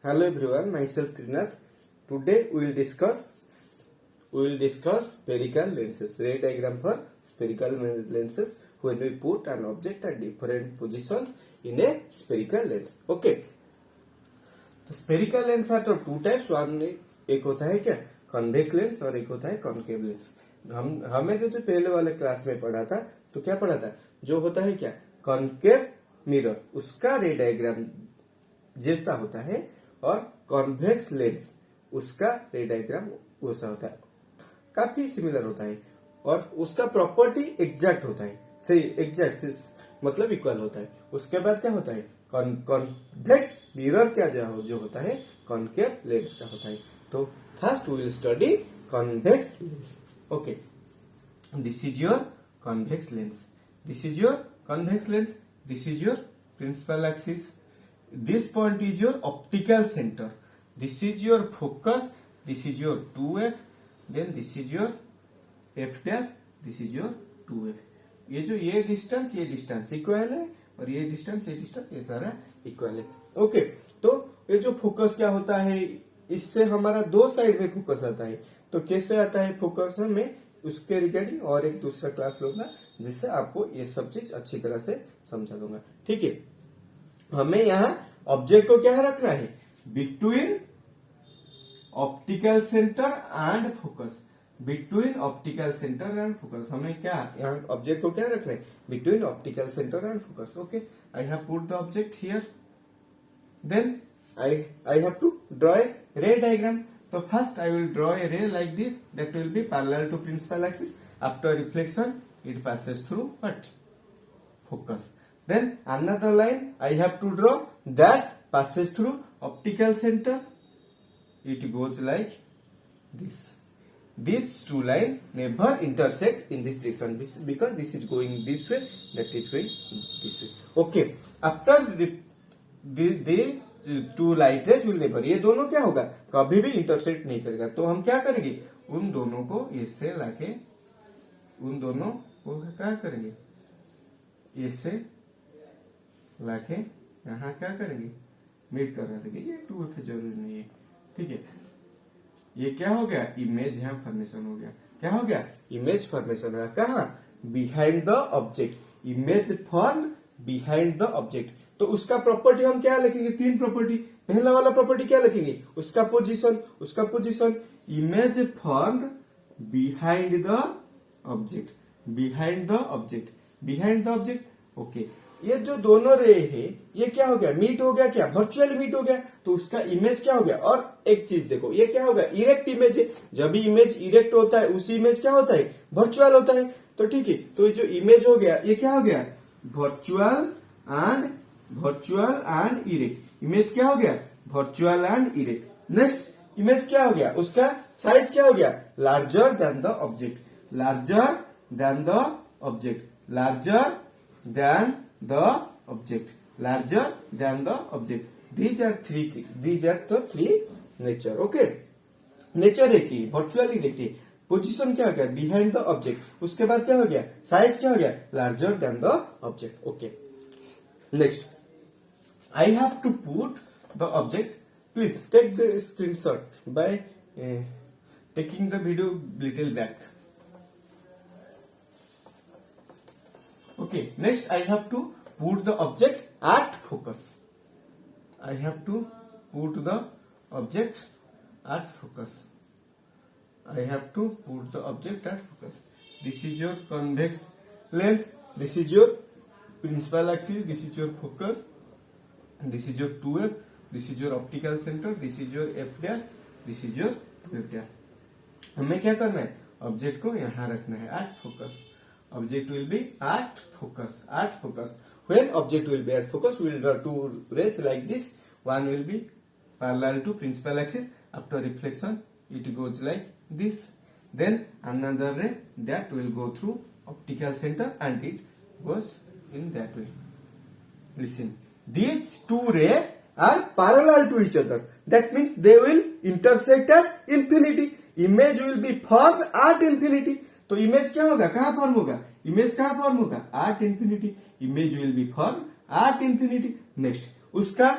Hello everyone, myself Trinath. Today we will discuss spherical lenses. Ray diagram for spherical lenses when we put an object at different positions in a spherical lens. Okay. तो spherical lens are तो two types. One एक होता है क्या convex lens और एक होता है कॉनकेव लेंस. हमें जो पहले वाले क्लास में पढ़ा था तो क्या पढ़ा था, जो होता है क्या कॉनकेव मिरर उसका रे डायग्राम जैसा होता है और कॉन्वेक्स लेंस उसका रे डायग्राम वैसा होता है, काफी सिमिलर होता है और उसका प्रॉपर्टी एग्जैक्ट होता है. सही एग्जैक्ट मतलब इक्वल होता है. उसके बाद क्या होता है कॉन्वेक्स मिरर क्या जो होता है कॉनकेव लेंस का होता है. तो first we will study convex lens. Okay, this is your convex lens. This is your convex lens. This is your principal axis. This point is your optical center. This is your focus. This is your 2f. Then this is your f dash. This is your 2f. ये distance equal है और ये distance ये सारा equal है. Okay, तो ये जो फोकस क्या होता है, इससे हमारा दो साइड में फोकस आता है. तो कैसे आता है फोकस में उसके रिगार्डिंग और एक दूसरा क्लास लूंगा जिससे आपको ये सब चीज अच्छी तरह से समझा दूंगा. ठीक है, हमें यहाँ ऑब्जेक्ट को क्या रखना है between optical centre and focus. Between optical centre and focus हमें क्या यहाँ ऑब्जेक्ट को क्या रखना है between optical centre and focus. Okay, I have put the object here. Then I have to draw a ray diagram. तो first I will draw a ray like this that will be parallel to principal axis. After reflection it passes through what focus. Then another line I have to draw that passes through optical center. It goes like this. These two lines never intersect in this direction because this is going this way, that is going this way. Okay. After the two light rays will never, ये दोनों क्या होगा कभी भी intersect नहीं करेगा. तो हम क्या करेंगे उन दोनों को इससे लाके उन दोनों को क्या करेंगे इससे लाके यहाँ क्या करेंगे मीट करना देंगे. ये 2f जरूरी नहीं है. ठीक है, ये क्या हो गया इमेज यहाँ फॉर्मेशन हो गया. क्या हो गया इमेज फॉर्मेशन हो गया. कहाँ behind the object. Image form behind the object. तो उसका प्रॉपर्टी हम क्या लिखेंगे तीन प्रॉपर्टी. पहला वाला प्रॉपर्टी क्या लिखेंगे उसका position. Image form behind the object. Behind the object. Okay, ये जो दोनों रे है ये क्या हो गया मीट हो गया, क्या वर्चुअल मीट हो गया. तो उसका इमेज क्या हो गया. और एक चीज देखो ये क्या होगा इरेक्ट इमेज है. जब भी इमेज इरेक्ट होता है उसी इमेज क्या होता है वर्चुअल होता है. तो ठीक है, तो ये जो इमेज हो गया ये क्या हो गया वर्चुअल एंड इरेक्ट. इमेज क्या हो गया virtual and erect. Next image क्या हो गया उसका साइज क्या हो गया larger than the object. Larger than the object. These are the three nature. Okay, nature एक ही वर्चुअल इरेक्ट है. पोजीशन क्या हो गया बिहाइंड द ऑब्जेक्ट. उसके बाद क्या हो गया साइज क्या हो गया larger than the object. Okay, next I have to put the object. Please take the screenshot by taking the video little back. Okay, next I have to put the object at focus. I have to put the object at focus. This is your convex lens. This is your principal axis. This is your focus. This is your 2f. This is your optical center. This is your f dash. This is your 2f dash. हमें क्या करना है object को यहाँ रखना है at focus. Object will be at focus. When object will be at focus, we will draw two rays like this. One will be parallel to principal axis. After reflection, it goes like this. Then another ray that will go through optical center and it goes in that way. Listen, these two rays are parallel to each other. That means they will intersect at infinity. Image will be formed at infinity. तो image क्या होगा कहाँ form होगा at infinity. Image will B form at infinity. Next उसका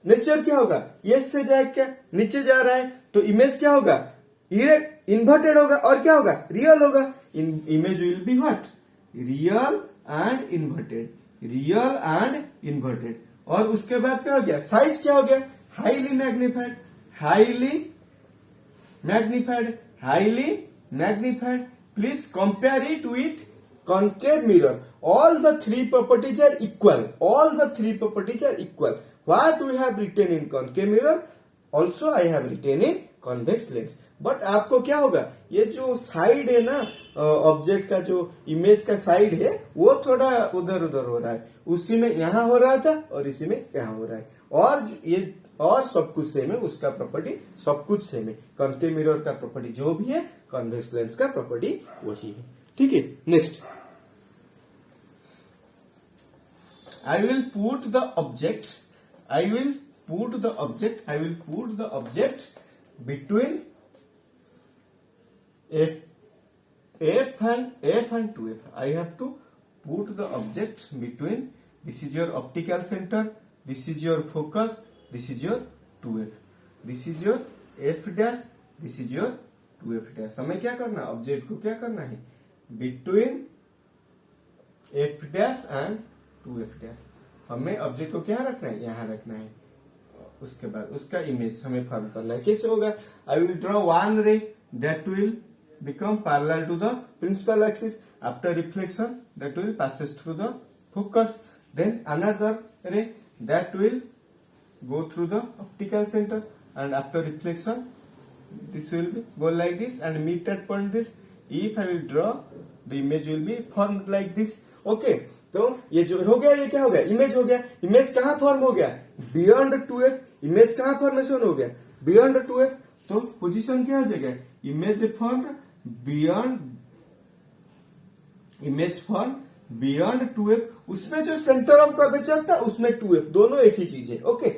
nature क्या होगा, yes से जाए क्या नीचे जा रहा है, तो इमेज क्या होगा, इन्वर्टेड होगा, और क्या होगा, रियल होगा। Image will be what, real and inverted, real and inverted. और उसके बाद क्या हो गया, साइज क्या हो गया, highly magnified, highly magnified, highly magnified. Please compare it with concave mirror. All the three properties are equal, all the three properties are equal. What we have written in concave mirror also I have written in convex lens. But आपको क्या होगा, ये जो side है ना object का, जो image का साइड है वो थोड़ा उधर उधर हो रहा है, उसी में यहाँ हो रहा था और इसी में यहाँ हो रहा है, और ये और सब कुछ सेम है, उसका प्रॉपर्टी सब कुछ सेम है। कॉन्केव मिरर का प्रॉपर्टी जो भी है, कॉन्वेक्स लेंस का प्रॉपर्टी वही है। ठीक है, next I will put the object, I will put the object, I will put the object between F and 2F. I have to put the object between, this is your optical center, this is your focus, this is your 2F, this is your F dash, this is your 2F dash। हमें क्या करना, object को क्या करना है, between F dash and 2F dash। हमें object को क्या रखना है, यहाँ रखना है। उसके बाद उसका इमेज हमें फॉर्म करना है। कैसे होगा, आई विल ड्रॉ वन रे that will become parallel to the principal axis, after reflection that will passes through the focus, then another ray that will go through the optical center, and after reflection this will be go like this and meet at point this। if I will draw, the image will be formed like this। okay, तो ये जो हो गया, ये क्या हो गया, image हो गया। इमेज कहाँ फॉर्म हो गया, बियॉन्ड 2F। इमेज कहाँ फॉर्मेशन हो गया, बियॉन्ड 2F। तो पोजीशन क्या हो जाएगा, image form beyond, image form beyond 2F। उसमें जो सेंटर ऑफ कर्वेचर था उसमें 2F, दोनों एक ही चीज है। Okay,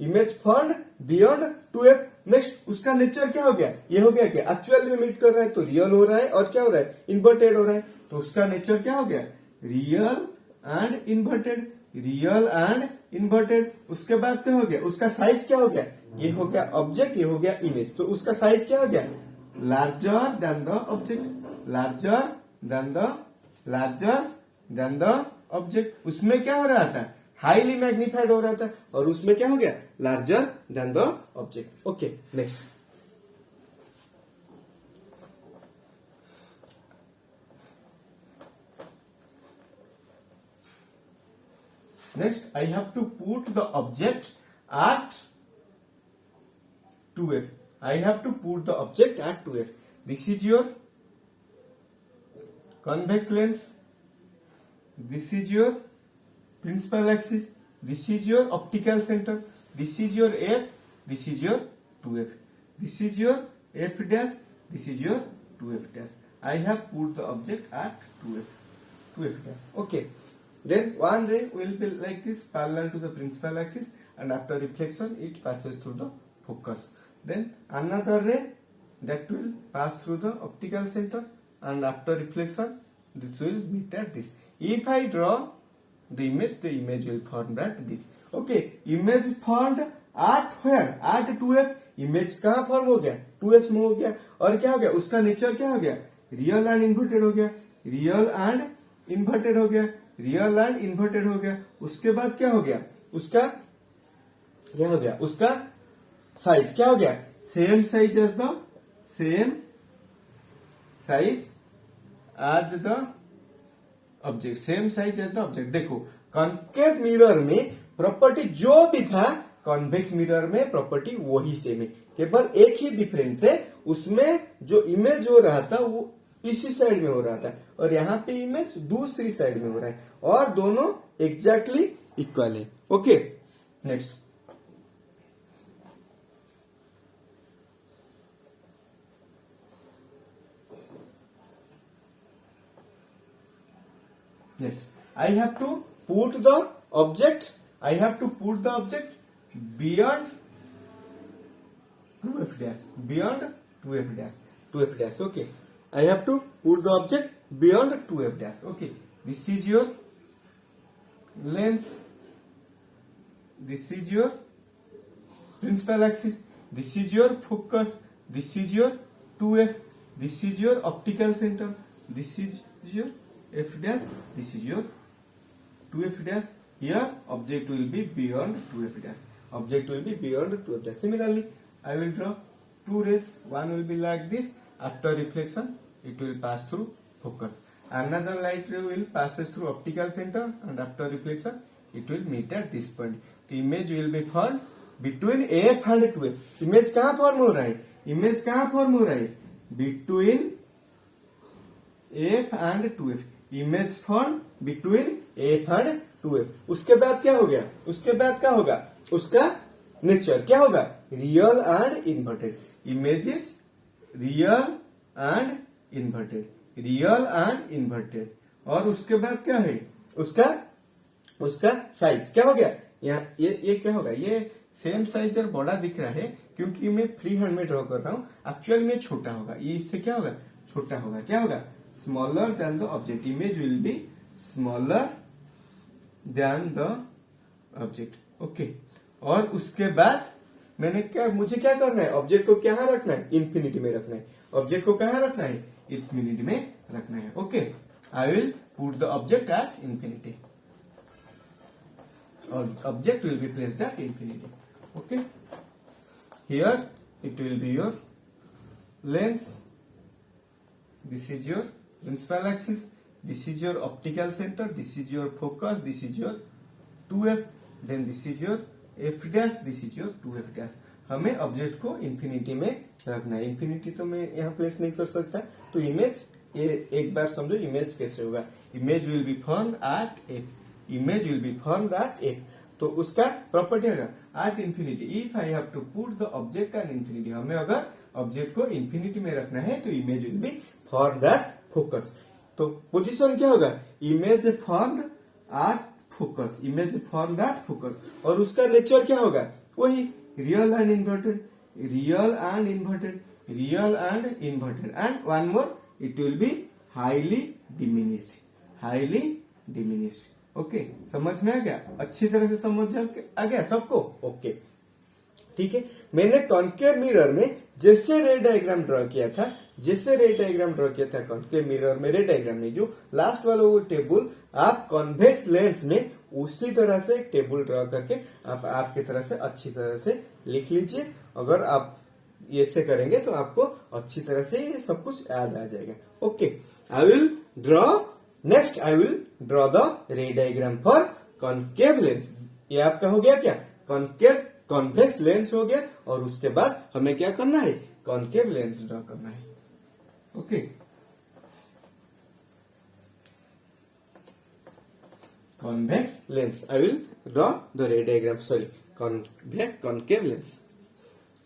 image form beyond 2F। Next उसका नेचर क्या हो गया, ये हो गया कि एक्चुअल में मीट कर रहा है तो रियल हो रहा है, और क्या हो रहा है, इन्वर्टेड हो रहा है। तो उसका नेचर क्या हो गया, real and inverted, real and inverted. उसके बाद क्या हो गया, उसका साइज क्या हो गया, ये हो गया ऑब्जेक्ट, ये हो गया इमेज। तो उसका साइज क्या हो गया, larger than the object, larger than the object. उसमें क्या हो रहा था, हाईली मैग्निफाइड हो रहा था, और उसमें क्या हो गया, larger than the object. Okay, next I have to put the object at 2F. I have to put the object at 2F. This is your convex lens, this is your principal axis, this is your optical center, this is your F, this is your 2F, this is your F dash, this is your 2F dash। I have put the object at 2F dash। okay, then one ray will be like this, parallel to the principal axis, and after reflection it passes through the focus। then another ray that will pass through the optical center, and after reflection this will meet at this। if I draw the image will form at this। okay, image formed at where, at 2F। image कहाँ form हो गया, 2F में हो गया। और क्या हो गया, उसका नेचर क्या हो गया, रियल एंड इन्वर्टेड हो गया, रियल एंड इन्वर्टेड हो गया, रियल एंड इन्वर्टेड हो गया। उसके बाद क्या हो गया, उसका क्या हो गया, उसका साइज क्या हो गया, same size as the, same size as the object, same size as the object. देखो कॉन्केव मिरर में प्रॉपर्टी जो भी था, कॉन्वेक्स मिरर में प्रॉपर्टी वही सेम है, केवल एक ही डिफरेंस है, उसमें जो इमेज हो रहा था वो इसी साइड में हो रहा था, और यहाँ पे इमेज दूसरी साइड में हो रहा है, और दोनों एग्जैक्टली इक्वल है। Okay, next I have to put the object, I have to put the object beyond 2F dash, beyond 2F dash, 2F dash। okay, I have to put the object beyond 2F dash। okay, this is your lens, this is your principal axis, this is your focus, this is your 2f, this is your optical center, this is your f dash, this is your 2f dash. Here object will be beyond 2f dash. Object will be beyond 2f dash. Similarly, I will draw two rays. One will be like this. After reflection, it will pass through focus. Another light ray will passes through optical center, and after reflection, it will meet at this point. The image will be formed between f and 2f. Image कहाँ form हो रहा है? Image कहाँ form हो रहा है? Between f and 2f. Image form between f and 2f. उसके बाद क्या हो गया? उसके बाद क्या होगा? उसका नेचर क्या होगा? Real and inverted. Image is real and inverted. Real and inverted. और उसके बाद क्या है? उसका साइज क्या हो गया? यहाँ ये क्या होगा? ये सेम साइज और बड़ा दिख रहा है क्योंकि मैं फ्री हैंड में ड्रॉ कर रहा हूँ. एक्चुअल में छोटा होगा. ये इससे क्या होगा? छोटा होगा. क्या होगा? Smaller than the object. Image will be smaller than the object. Okay. और उसके बाद मुझे क्या करना है? ऑब्जेक्ट को कहाँ रखना है? इन्फिनिटी में रखना है. ऑब्जेक्ट को कहाँ रखना है? इन्फिनिटी में रखना है. Okay. I will put the object at infinity. Object will be placed at infinity. Okay. Here it will be your lens. This is your principal axis. This is your optical center. This is your focus. This is your 2f. Then this is your f dash. This is your 2f dash. हमें object को infinity में रखना है. Infinity तो मैं यहाँ place नहीं कर सकता. तो इमेज ये एक बार समझो इमेज कैसे होगा. Image will be formed at F. Image will be formed at F. तो उसका प्रॉपर्टी होगा at infinity. If I have to put the object at infinity. हमें अगर ऑब्जेक्ट को इन्फिनिटी में रखना है तो image will be formed at focus. तो पोजीशन क्या होगा? Image formed at focus. Image formed at focus. और उसका नेचर क्या होगा? वही real and inverted. Real and inverted. Real and inverted. And one more, it will be highly diminished. Highly diminished. Okay. समझ में आ गया? अच्छी तरह से समझ आ गया सबको? ओके. ठीक है. मैंने कॉन्केव मिरर में जैसे रे डायग्राम ड्रॉ किया था, कॉन्केव मिरर में रे डायग्राम नहीं, जो लास्ट वाला वो टेबल आप कॉन्वेक्स लेंस में उसी तरह से एक टेबल ड्रॉ करके आप आपकी तरह से अच्छी तरह से लिख लीजिए. अगर आप ये से करेंगे तो आपको अच्छी तरह से ये सब कुछ याद आ जाएगा. Okay. I will draw the रे डायग्राम फॉर कॉन्केव लेंस. ये आपका हो गया क्या? कॉन्वेक्स लेंस हो गया. और उसके बाद हमें क्या करना है? कॉन्केव लेंस ड्रॉ करना है. Okay. Convex lens. I will draw the रे diagram. Sorry, concave lens.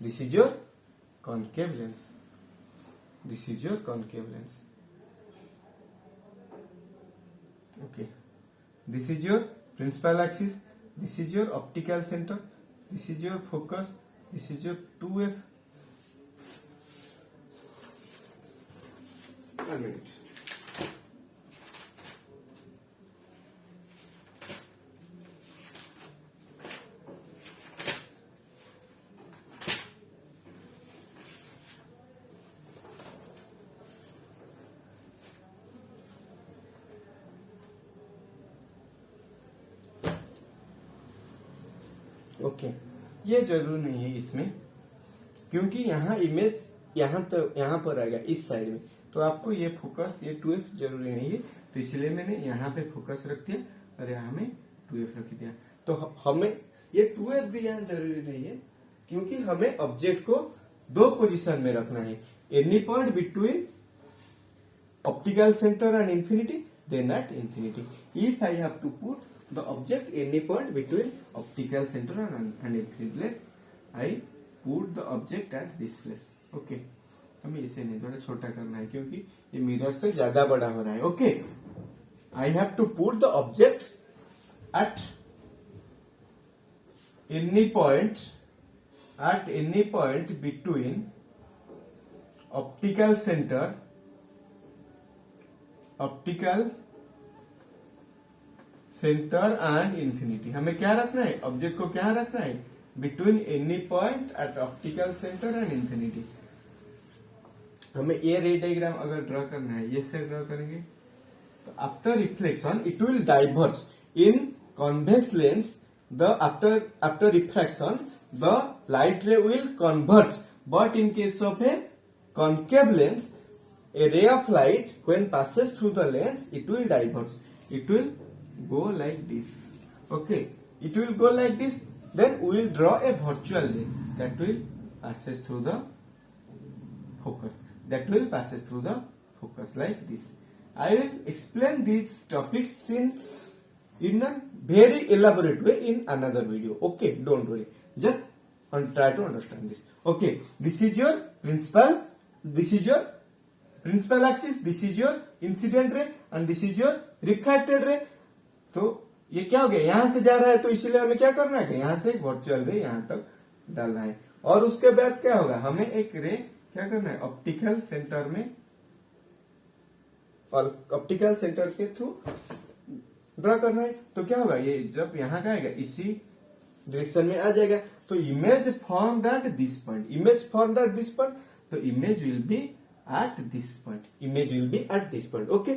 This is your concave lens. This is your concave lens. Okay. This is your principal axis. This is your optical center. This is your focus. This is your 2f. 1 minute. Okay. ये जरूरी नहीं है इसमें, क्योंकि यहाँ image यहाँ पर आएगा इस साइड में. तो आपको ये फोकस, ये 2f जरूरी नहीं है. तो इसलिए मैंने यहाँ पे फोकस रख दिया और यहाँ में 2f रख दिया. तो हमें ये 2f भी यहाँ जरूरी नहीं है, क्योंकि हमें ऑब्जेक्ट को दो पोजीशन में रखना है. Any point between optical centre and infinity, then at infinity. If I have to put the object any point between optical center and infinity, I put the object at this place. Okay. हमें इसे नहीं, थोड़ा छोटा करना है क्योंकि ये mirror से ज्यादा बड़ा हो रहा है. Okay. I have to put the object at any point between optical centre and infinity. हमें क्या रखना है? ऑब्जेक्ट को क्या रखना है? Between any point at optical centre and infinity. हमें ये रे डायग्राम अगर ड्रॉ करना है, ये से ड्रॉ करेंगे तो after reflection it will diverge in convex lens the after refraction the light ray will converge, but in case of a concave lens a ray of light when passes through the lens it will diverge, it will go like this. Okay, it will go like this. Then we will draw a virtual ray that will passes through the focus, that will passes through the focus like this. I will explain these topics in a very elaborate way in another video. Okay, don't worry, just try to understand this. Okay, this is your principal axis, this is your incident ray and this is your refracted ray. तो ये क्या हो गया, यहां से जा रहा है तो इसीलिए हमें क्या करना है कि यहां से एक वर्चुअल रे यहां तक डालना है, और उसके बाद क्या होगा, हमें एक रे क्या करना है ऑप्टिकल सेंटर में, और ऑप्टिकल सेंटर के थ्रू ड्रा करना है। तो क्या होगा, ये जब यहां का आएगा इसी डायरेक्शन में आ जाएगा, तो image formed at this point, image formed at this point, तो image will be at this point, image will be at this point. Okay,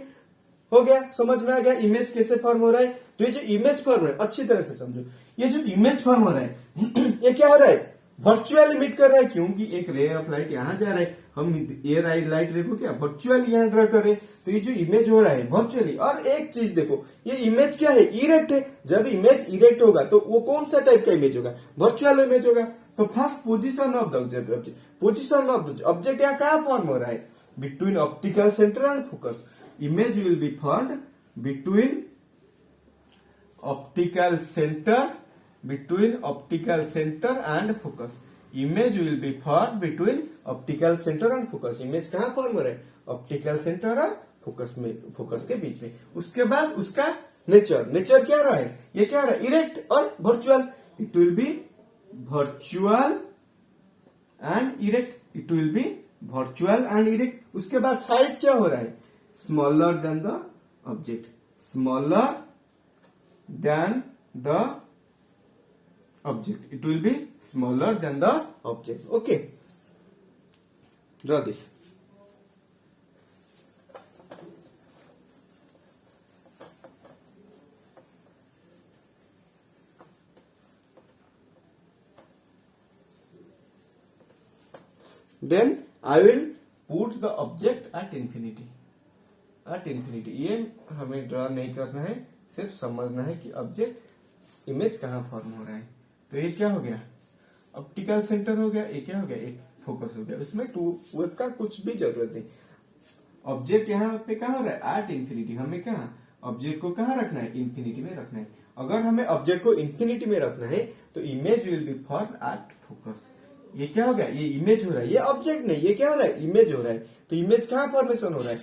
हो गया, समझ में आ गया इमेज कैसे फॉर्म हो रहा है। तो ये जो इमेज फॉर्म है अच्छी तरह से समझो, ये जो इमेज फॉर्म हो रहा है ये क्या हो रहा है, वर्चुअल इमिट कर रहा है, क्योंकि एक रे ऑफ लाइट यहां जा रहा है, हम ये लाइट रे को क्या वर्चुअली यहां ड्रा कर रहे हैं, तो ये जो इमेज हो रहा है वर्चुअली। और एक चीज देखो, ये इमेज क्या है, इरेक्ट है। जब इमेज इरेक्ट होगा तो वो कौन सा टाइप का इमेज होगा, वर्चुअल इमेज होगा। तो first position of the object, position of the object यहाँ कहां फॉर्म हो रहा है, between optical centre and focus. Image will be formed between optical centre, between optical center and focus. Image will be formed between optical center and focus. Image कहाँ form हो रहा है, optical centre और focus में, focus के बीच में। उसके बाद उसका नेचर क्या रहा है, ये क्या रहा है, इरेक्ट और virtual. It will be virtual and erect, it will be virtual and erect. उसके बाद साइज क्या हो रहा है, smaller than the object, smaller than the object, it will be smaller than the object. Okay, draw this. Then I will put the object at infinity, at infinity. ये हमें draw नहीं करना है, सिर्फ समझना है कि ऑब्जेक्ट इमेज कहाँ फॉर्म हो रहा है। तो ये क्या हो गया, ऑप्टिकल सेंटर हो गया, ये क्या हो गया, एक फोकस हो गया। उसमें टू वेब का कुछ भी जरूरत नहीं। ऑब्जेक्ट यहाँ पे कहाँ हो रहा है, एट इंफिनिटी। हमें कहाँ ऑब्जेक्ट को कहाँ रखना है, इंफिनिटी में रखना है। अगर हमें ऑब्जेक्ट को इंफिनिटी में रखना है तो image will B form at focus. ये क्या हो गया, ये इमेज हो रहा है, ये ऑब्जेक्ट नहीं, ये क्या हो रहा है, इमेज हो रहा है। तो इमेज कहाँ फॉर्मेशन हो रहा है,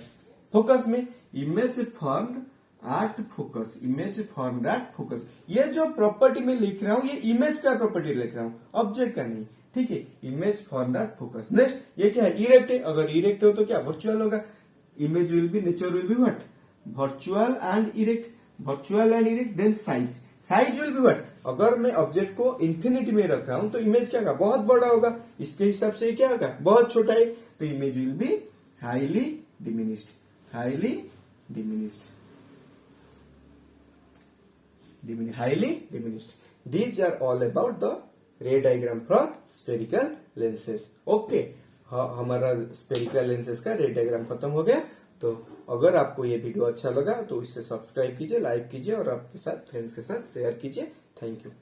फोकस में। Image formed at focus, image formed at focus. ये जो प्रॉपर्टी में लिख रहा हूं ये इमेज का प्रॉपर्टी लिख रहा हूं, ऑब्जेक्ट का नहीं, ठीक है। Image formed at focus. Next, ये क्या है, इरेक्ट है। अगर इरेक्ट हो तो क्या वर्चुअल होगा, image will be, nature will be what, virtual and erect, virtual and erect. Then size, size will be what, अगर मैं ऑब्जेक्ट को इंफिनिटी में रख रहा हूं तो इमेज क्या होगा, बहुत बड़ा होगा। इसके हिसाब से क्या होगा, बहुत छोटा है, तो image will be highly diminished, highly diminished, highly diminished. These are all about the ray diagram for spherical lenses. Okay, हमारा spherical lenses का ray diagram खत्म हो गया। तो अगर आपको ये वीडियो अच्छा लगा तो इसे सब्सक्राइब कीजिए, लाइक कीजिए और आपके साथ फ्रेंड्स के साथ शेयर कीजिए। Thank you.